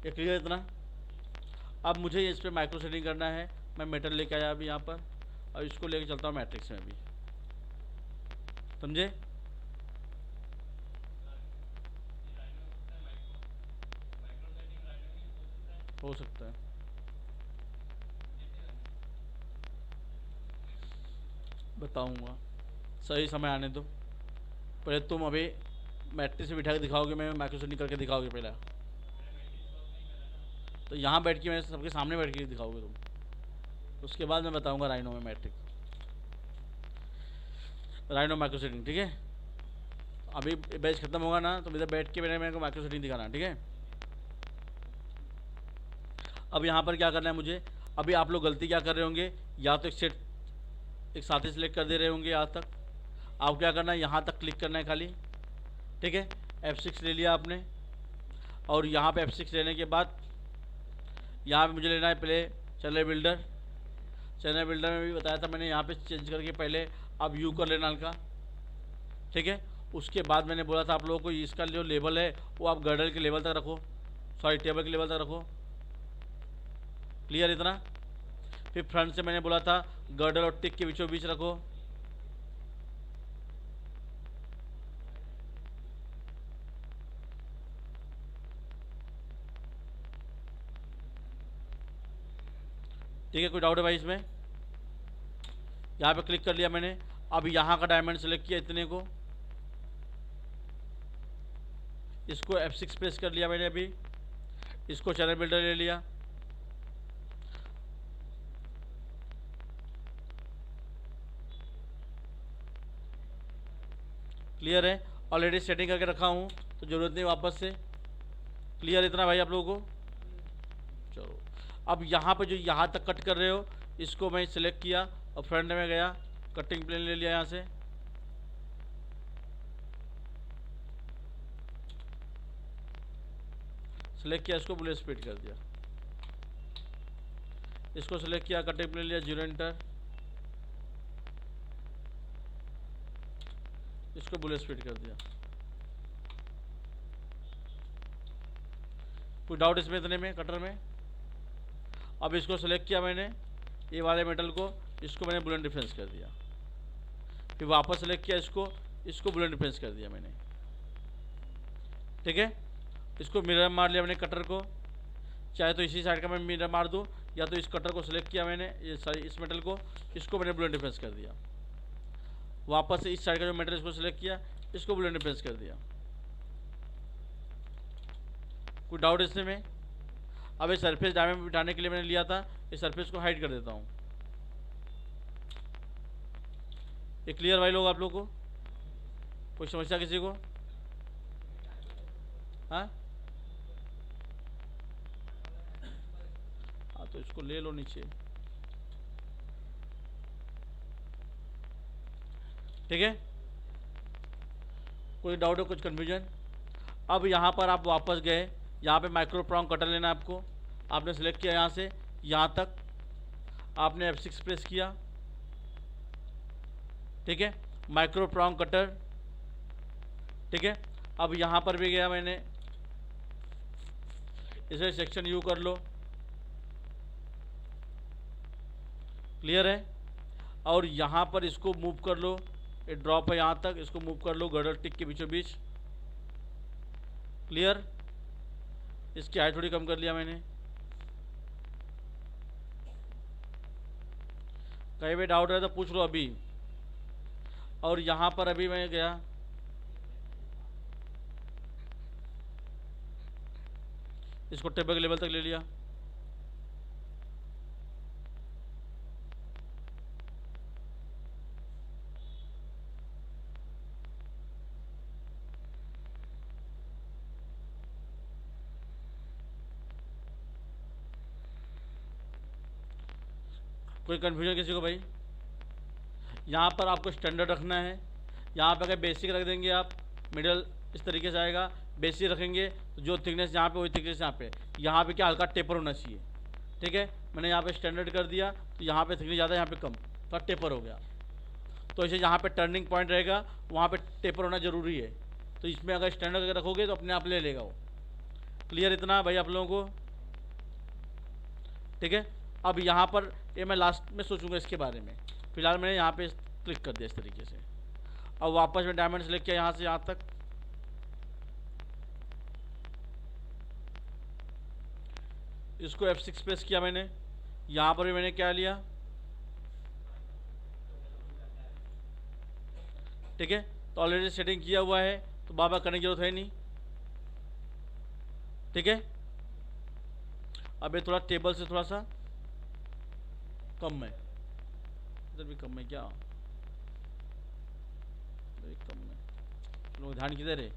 ये क्लियर इतना? अब मुझे इस पर माइक्रो सेटिंग करना है। मैं मेटल लेके आया अभी यहाँ पर और इसको लेके चलता हूँ मैट्रिक्स में भी, समझे? हो सकता है, बताऊंगा, सही समय आने दो। पहले तुम अभी मैट्रिक्स में बिठा के दिखाओगे, मैं माइक्रो सेटिंग करके दिखाओगे पहले। तो यहाँ बैठ के मैं सबके सामने बैठ के दिखाओगे तुम, उसके बाद मैं बताऊंगा राइनो में मैट्रिक, राइनो माइक्रो सेटिंग। ठीक है, अभी बैच खत्म होगा ना तो इधर बैठ के मेरे को माइक्रो सेटिंग दिखाना। ठीक है, अब यहाँ पर क्या करना है मुझे? अभी आप लोग गलती क्या कर रहे होंगे, या तो एक साथ ही सिलेक्ट कर दे रहे होंगे यहाँ तक। आप क्या करना है, यहाँ तक क्लिक करना है खाली। ठीक है, F6 ले लिया आपने और यहाँ पे F6 लेने के बाद यहाँ पे मुझे लेना है पहले चैनल बिल्डर। चैनल बिल्डर में भी बताया था मैंने, यहाँ पे चेंज करके पहले अब यू कर लेना हल्का। ठीक है, उसके बाद मैंने बोला था आप लोगों को इसका जो लेवल है वो आप गर्डर के लेवल तक रखो, सॉरी टेबल के लेवल तक रखो। क्लियर इतना? फिर फ्रंट से मैंने बोला था गर्डर और टिक के बीचों बीच रखो। ठीक है, कोई डाउट है भाई इसमें? यहाँ पे क्लिक कर लिया मैंने। अब यहाँ का डायमंड सेलेक्ट किया इतने को, इसको F6 प्रेस कर लिया मैंने अभी, इसको चैनल बिल्डर ले लिया। क्लियर है? ऑलरेडी सेटिंग करके रखा हूँ तो ज़रूरत नहीं वापस से। क्लियर इतना भाई आप लोगों को? चलो, अब यहाँ पे जो यहाँ तक कट कर रहे हो इसको मैं सिलेक्ट किया और फ्रंट में गया, कटिंग प्लेन ले लिया यहाँ से, सिलेक्ट किया, इसको बुलेट स्पीड कर दिया, इसको सिलेक्ट किया, कटिंग प्लेन लिया, 0 एंटर, इसको बुलेट स्पीड कर दिया। कोई डाउट इसमें इतने में कटर में? अब इसको सेलेक्ट किया मैंने, ये वाले मेटल को, इसको मैंने बुलेट डिफरेंस कर दिया, फिर वापस सेलेक्ट किया इसको, इसको बुलेट डिफरेंस कर दिया मैंने, ठीक है। इसको मिरर मार लिया मैंने कटर को, चाहे तो इसी साइड का मैं मिरर मार दूँ, या तो इस कटर को सिलेक्ट किया मैंने, ये सॉरी इस मेटल को, इसको मैंने बुलेट डिफरेंस कर दिया, वापस से इस साइड का जो मेटल इसको सिलेक्ट किया, इसको बुलेट डिफरेंस कर दिया। कोई डाउट इसमें में? अब ये सरफेस डायमेंड बिठाने के लिए मैंने लिया था, इस सरफेस को हाइड कर देता हूँ। ये क्लियर भाई लोग आप लोग को? कोई समस्या किसी को? हाँ हाँ, तो इसको ले लो नीचे, ठीक है। कोई डाउट है, कुछ कन्फ्यूजन? अब यहाँ पर आप वापस गए, यहाँ पे माइक्रो प्रॉन्ग कटर लेना है आपको, आपने सेलेक्ट किया यहाँ से यहाँ तक, आपने F6 प्रेस किया, ठीक है, माइक्रो प्रॉन्ग कटर, ठीक है। अब यहाँ पर भी गया मैंने, इसे सेक्शन यू कर लो, क्लियर है। और यहाँ पर इसको मूव कर लो, ये ड्रॉप है यहाँ तक, इसको मूव कर लो गर्डर टिक के बीचों बीच, क्लियर। इसकी हाइट थोड़ी कम कर लिया मैंने। कहीं भी डाउट है तो पूछ लो अभी। और यहाँ पर अभी मैं गया, इसको टेबल के लेवल तक ले लिया, कोई कन्फ्यूजन किसी को भाई? यहाँ पर आपको स्टैंडर्ड रखना है, यहाँ पर अगर बेसिक रख देंगे आप, मिडल इस तरीके से आएगा, बेसिक रखेंगे तो जो थिकनेस यहाँ पे वही थिकनेस यहाँ पे क्या हल्का टेपर होना चाहिए, ठीक है। मैंने यहाँ पे स्टैंडर्ड कर दिया तो यहाँ पे थिकनेस ज़्यादा, यहाँ पे कम, तो टेपर हो गया। तो इसे जहाँ पे टर्निंग पॉइंट रहेगा वहाँ पे टेपर होना ज़रूरी है, तो इसमें अगर स्टैंडर्ड अगर रखोगे तो अपने आप ले लेगा वो। क्लियर इतना भाई आप लोगों को? ठीक है। अब यहाँ पर ये मैं लास्ट में सोचूंगा इसके बारे में, फिलहाल मैंने यहाँ पे क्लिक कर दिया इस तरीके से। अब वापस में डायमंड सेलेक्ट किया यहाँ से यहाँ तक, इसको F6 प्रेस किया मैंने, यहाँ पर भी मैंने क्या लिया, ठीक है। तो ऑलरेडी सेटिंग किया हुआ है तो बाबा करने की जरूरत है नहीं, ठीक है। अब ये थोड़ा टेबल से थोड़ा सा कम है, इधर भी कम है क्या, इधर भी कम है, लोग ध्यान किधर है?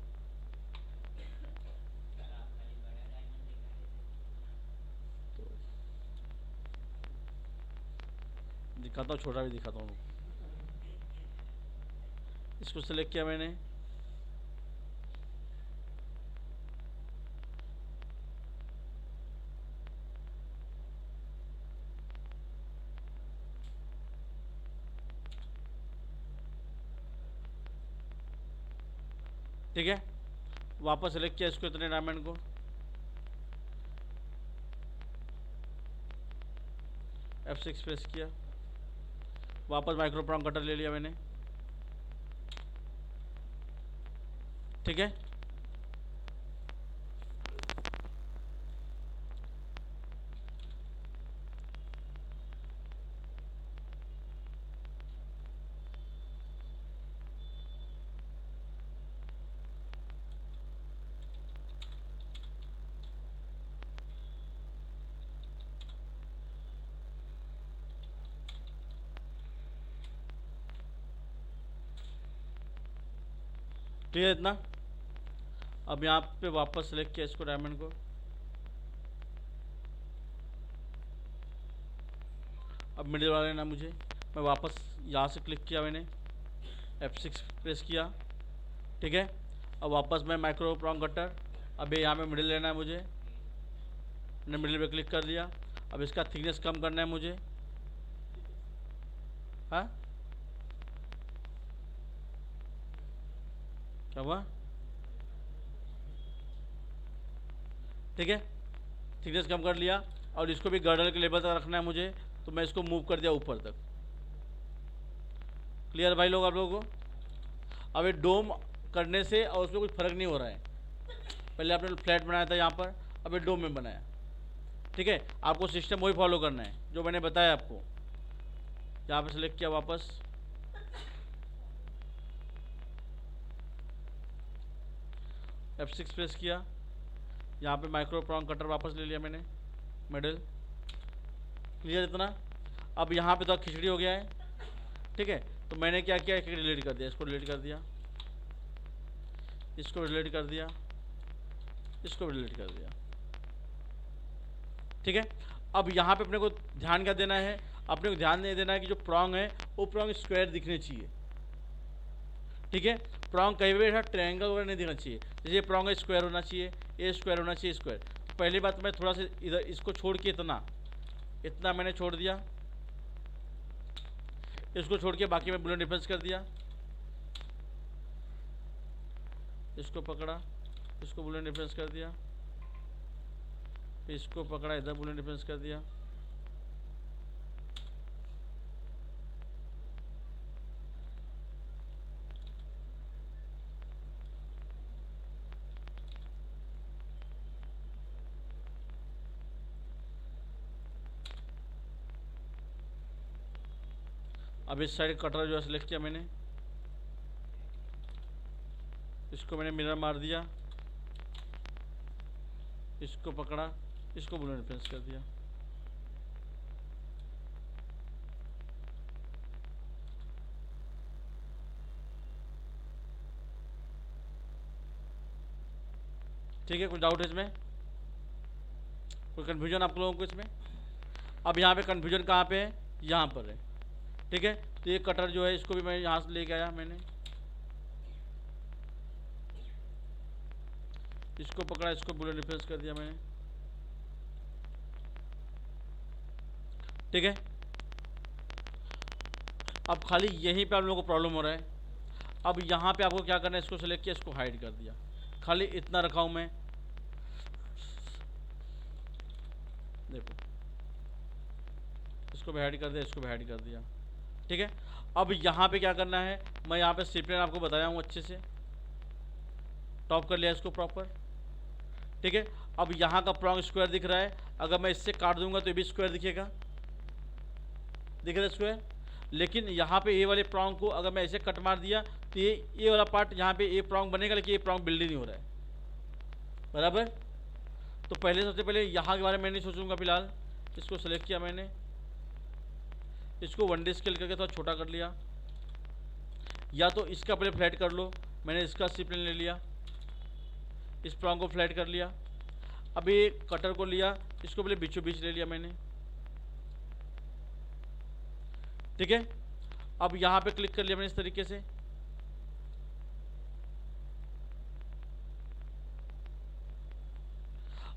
तो दिखाता हूँ, छोटा भी दिखाता हूँ। इसको सेलेक्ट किया मैंने, ठीक है। वापस सेलेक्ट किया इसको, इतने डायमंड को, F6 प्रेस किया, वापस माइक्रो प्रॉन्ग कटर ले लिया मैंने, ठीक है। क्लियर इतना? अब यहाँ पे वापस सेलेक्ट किया इसको डायमंड को, अब मिडिल वाला लेना मुझे। मैं वापस यहाँ से क्लिक किया, मैंने F6 प्रेस किया, ठीक है। अब वापस मैं माइक्रो प्रॉन्ग कटर, अब यहाँ पे मिडिल लेना है मुझे, मैंने मिडिल पे क्लिक कर दिया। अब इसका थिकनेस कम करना है मुझे। हाँ, क्या हुआ? ठीक है, थिकनेस कम कर लिया। और इसको भी गर्डर के लेवल तक रखना है मुझे, तो मैं इसको मूव कर दिया ऊपर तक। क्लियर भाई लोग आप लोगों को? अब ये डोम करने से और उसमें कुछ फ़र्क नहीं हो रहा है। पहले आपने फ्लैट बनाया था यहाँ पर, अब ये डोम में बनाया, ठीक है। आपको सिस्टम वही फॉलो करना है जो मैंने बताया आपको। यहाँ पे सेलेक्ट किया, वापस F6 प्रेस किया, यहाँ पे माइक्रो प्रॉन्ग कटर वापस ले लिया मैंने, मिडल। क्लियर इतना? अब यहाँ पे तो खिचड़ी हो गया है, ठीक है। तो मैंने क्या किया, डिलीट कर दिया, इसको डिलीट कर दिया, इसको डिलीट कर दिया, इसको डिलीट कर दिया, ठीक है। अब यहाँ पे अपने को ध्यान क्या देना है, अपने को ध्यान नहीं देना है कि जो प्रॉन्ग है वो प्रॉन्ग स्क्वायर दिखने चाहिए, ठीक है। प्रॉन्ग कहीं भी ऐसा ट्रायंगल वगैरह नहीं दिखना चाहिए। जैसे प्रॉन्ग है स्क्वायर होना चाहिए, ये स्क्वायर होना चाहिए, स्क्वायर। तो पहली बात मैं थोड़ा सा इधर इसको छोड़ के इतना मैंने छोड़ दिया, इसको छोड़ के बाकी मैं बुलेट डिफेंस कर दिया, इसको पकड़ा, इसको बुलेट डिफेंस कर दिया, इसको पकड़ा, इधर बुलेट डिफेंस कर दिया। अब इस साइड कटर जो है सिलेक्ट किया मैंने, इसको मैंने मिरर मार दिया, इसको पकड़ा, इसको बुलेट डिफेंस कर दिया। ठीक है, कुछ डाउट है इसमें? कोई कन्फ्यूजन आप लोगों को इसमें? अब यहाँ पे कन्फ्यूजन कहाँ पे है? यहाँ पर है, ठीक है। तो ये कटर जो है इसको भी मैं यहाँ से लेके आया, मैंने इसको पकड़ा, इसको बुलेट डिफेंस कर दिया मैंने, ठीक है। अब खाली यहीं पे आप लोगों को प्रॉब्लम हो रहा है। अब यहाँ पे आपको क्या करना है, इसको सेलेक्ट किया, इसको हाइड कर दिया, खाली इतना रखा हूँ मैं, देखो इसको भी हाइड कर दिया, इसको भी हाइड कर दिया, ठीक है। अब यहाँ पे क्या करना है, मैं यहाँ पे सी प्लेन आपको बताया हूँ अच्छे से, टॉप कर लिया इसको प्रॉपर, ठीक है। अब यहाँ का प्रॉन्ग स्क्वायर दिख रहा है, अगर मैं इससे काट दूंगा तो ये भी स्क्वायर दिखेगा, दिख रहा है स्क्वायर। लेकिन यहाँ पे ए वाले प्रॉन्ग को अगर मैं ऐसे कट मार दिया तो ये वाला पार्ट यहाँ पे ए प्रॉन्ग बनेगा, लेकिन ये प्रॉन्ग बिल्ड नहीं हो रहा है, बराबर। तो पहले सबसे पहले यहाँ के बारे में नहीं सोचूंगा फिलहाल। इसको सेलेक्ट किया मैंने, इसको 1D स्केल करके थोड़ा छोटा कर लिया, या तो इसका पहले फ्लैट कर लो, मैंने इसका सी प्लेन ले लिया, इस प्रॉन्ग को फ्लैट कर लिया। अब ये कटर को लिया, इसको पहले बीचों बीच ले लिया मैंने, ठीक है। अब यहाँ पे क्लिक कर लिया मैंने इस तरीके से,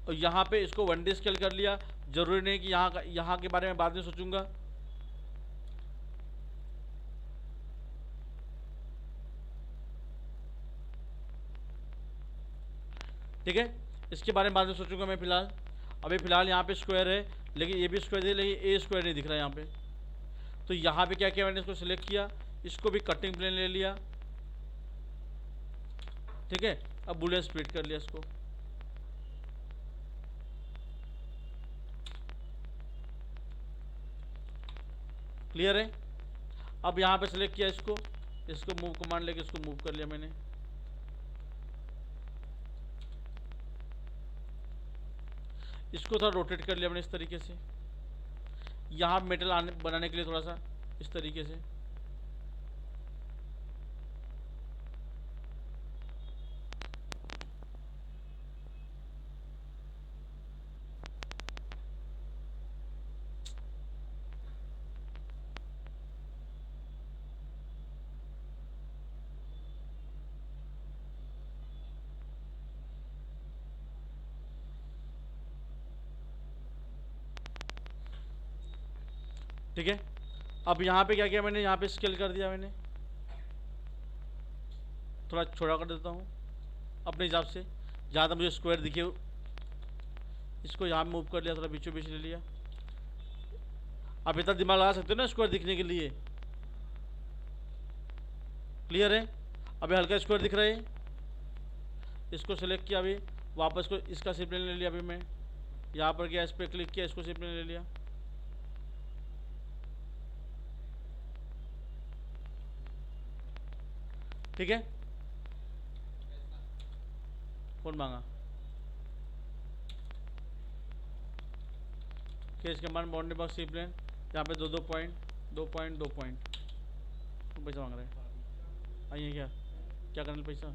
और यहाँ पे इसको 1D स्केल कर लिया। जरूरी नहीं कि यहाँ के बारे में बाद में सोचूंगा, ठीक है। इसके बारे में बाद में सोचूंगा मैं फिलहाल। अभी फिलहाल यहाँ पे स्क्वायर है, लेकिन ये भी स्क्वायर है, लेकिन ए स्क्वायर नहीं दिख रहा है यहाँ पे। तो यहाँ पे क्या किया मैंने, इसको सिलेक्ट किया, इसको भी कटिंग प्लेन ले लिया, ठीक है। अब बुलेट स्प्लिट कर लिया इसको, क्लियर है। अब यहाँ पे सिलेक्ट किया इसको मूव कमांड लेके इसको मूव कर लिया मैंने, इसको थोड़ा रोटेट कर लिया मैंने इस तरीके से, यहाँ मेटल बनाने के लिए थोड़ा सा इस तरीके से, ठीक है। अब यहाँ पे क्या किया मैंने, यहाँ पे स्केल कर दिया मैंने, थोड़ा छोटा कर देता हूँ अपने हिसाब से, जहाँ तक मुझे स्क्वायर दिखे इसको यहाँ मूव कर लिया, थोड़ा बीचों बीच ले लिया। आप इतना दिमाग लगा सकते हो ना स्क्वायर दिखने के लिए। क्लियर है। अभी हल्का स्क्वायर दिख रहा है, इसको सेलेक्ट किया, अभी वापस को इसका शेप ले लिया। अभी मैं यहाँ पर गया, इस पर क्लिक किया, इसको शेप ले लिया। ठीक है। कौन मांगा केस के मान बाउंड्री बॉक्स सी प्लेन, यहाँ पे 2 पॉइंट 2 पॉइंट 2 पॉइंट। तुम पैसा मांग रहे हैं, आइए क्या क्या करने पैसा।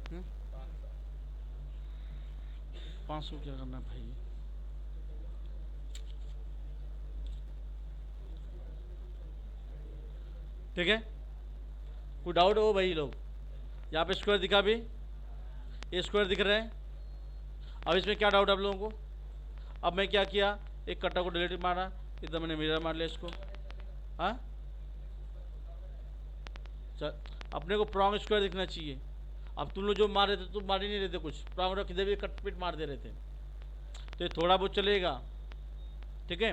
हम्म? 500 क्या करना है भाई। ठीक है, कोई डाउट हो भाई लोग। यहाँ पे स्क्वायर दिखा, भी ये स्क्वायर दिख रहा है। अब इसमें क्या डाउट आप लोगों को। अब मैं क्या किया, एक कट्टा को डिलीट मारा, इधर मैंने मिरर मार लिया इसको। हाँ चल, अपने को प्रॉन्ग स्क्वायर दिखना चाहिए। अब तुम लोग जो मार रहे थे, तुम मार ही नहीं रहे थे कुछ, प्रॉन्ग रख, किधर भी कट पिट मार दे रहे थे, तो ये थोड़ा बहुत चलेगा। ठीक है।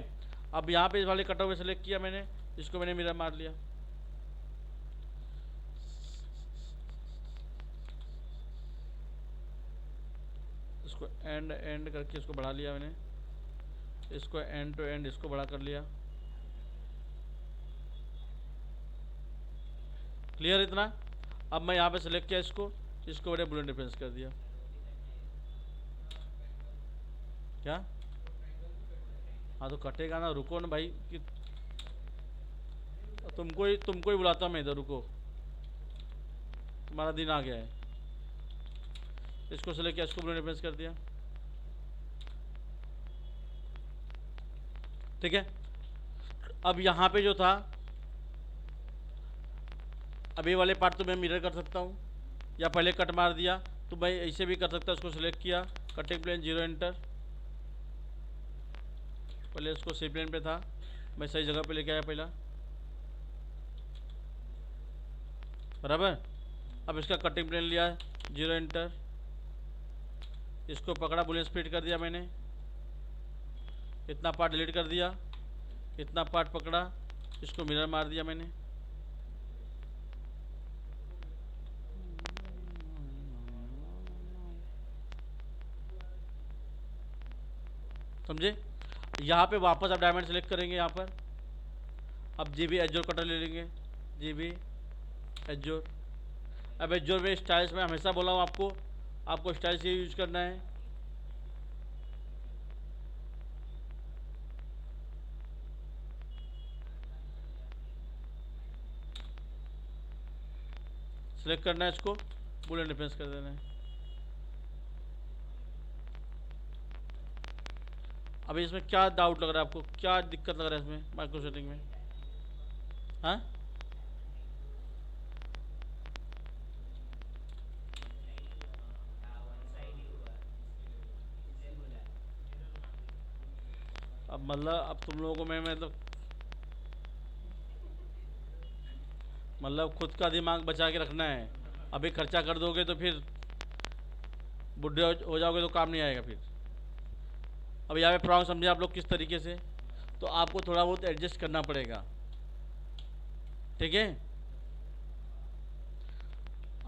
अब यहाँ पे इस वाले कटा हुए सेलेक्ट किया मैंने, इसको मैंने मिरर मार लिया। इसको एंड एंड करके इसको बढ़ा लिया मैंने, इसको एंड टू एंड इसको बड़ा कर लिया। क्लियर इतना। अब मैं यहाँ पे सेलेक्ट किया इसको, इसको मैंने बुलेट डिफरेंस कर दिया। क्या, हाँ तो कटेगा ना, रुको ना भाई कि तुमको ही बुलाता हूँ मैं इधर, रुको, तुम्हारा दिन आ गया है। इसको सेलेक्ट किया, इसको बुलेट डिफरेंस कर दिया। ठीक है। अब यहाँ पे जो था, अब ये वाले पार्ट तो मैं मिरर कर सकता हूँ, या पहले कट मार दिया तो भाई ऐसे भी कर सकता है। इसको सेलेक्ट किया, कटिंग प्लेन 0 एंटर, पहले इसको सी प्लेन पे था, मैं सही जगह पे लेके आया पहला, बराबर। अब इसका कटिंग प्लेन लिया 0 एंटर, इसको पकड़ा, बुलेट स्प्लिट कर दिया मैंने, इतना पार्ट डिलीट कर दिया, इतना पार्ट पकड़ा, इसको मिरर मार दिया मैंने। समझे। यहाँ पे वापस आप डायमंड सेलेक्ट करेंगे, यहाँ पर अब जी बी एजोर कटर ले लेंगे, जी बी एजोर। अब एजोर में स्टाइल्स में हमेशा बोला हूँ आपको स्टाइल से यूज करना है। सेलेक्ट करना है, इसको बुलेट डिफरेंस कर देना है। अभी इसमें क्या डाउट लग रहा है आपको, क्या दिक्कत लग रहा है इसमें माइक्रो सेटिंग में। हाँ अब मतलब अब तुम लोगों को मैं मतलब खुद का दिमाग बचा के रखना है। अभी खर्चा कर दोगे तो फिर बुढ़े हो जाओगे तो काम नहीं आएगा फिर। अब यहाँ पे प्रॉब्लम समझे आप लोग किस तरीके से, तो आपको थोड़ा बहुत एडजस्ट करना पड़ेगा। ठीक है,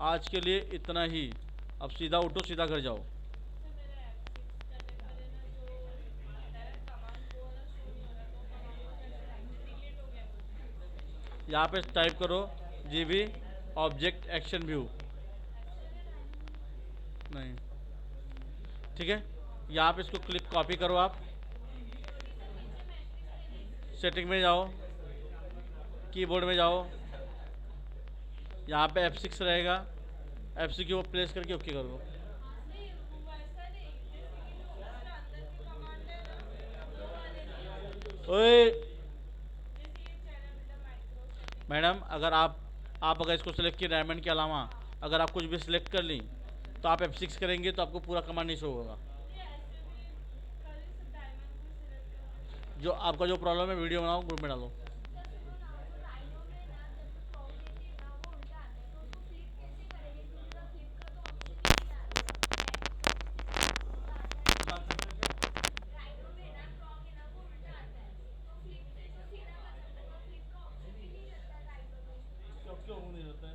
आज के लिए इतना ही। अब सीधा उठो, सीधा घर जाओ। यहाँ पे टाइप करो जीबी ऑब्जेक्ट एक्शन व्यू, नहीं ठीक है। यहाँ पे इसको क्लिक कॉपी करो, आप सेटिंग में जाओ, कीबोर्ड में जाओ, यहाँ पे F6 रहेगा, F6 को प्रेस करके ओके करो। ओए मैडम, अगर आप अगर इसको सेलेक्ट किए डायमंड के अलावा अगर आप कुछ भी सिलेक्ट कर ली तो आप F6 करेंगे तो आपको पूरा कमांड नहीं शो होगा। जो आपका जो प्रॉब्लम है वीडियो बनाओ, ग्रुप में डालो। क्यों क्यों नहीं होता है?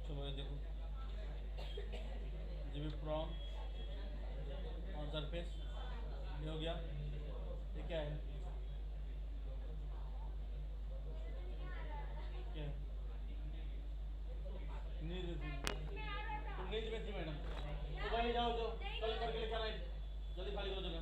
चलो ये देखो, जीबी प्रॉम ऑन सरफेस, ये हो गया। ये क्या है? क्या है? नींद तुम नींद में थी मैडम। तो भाई जाओ, जो कल करके लेकर आए, जल्दी खाली करो जगह।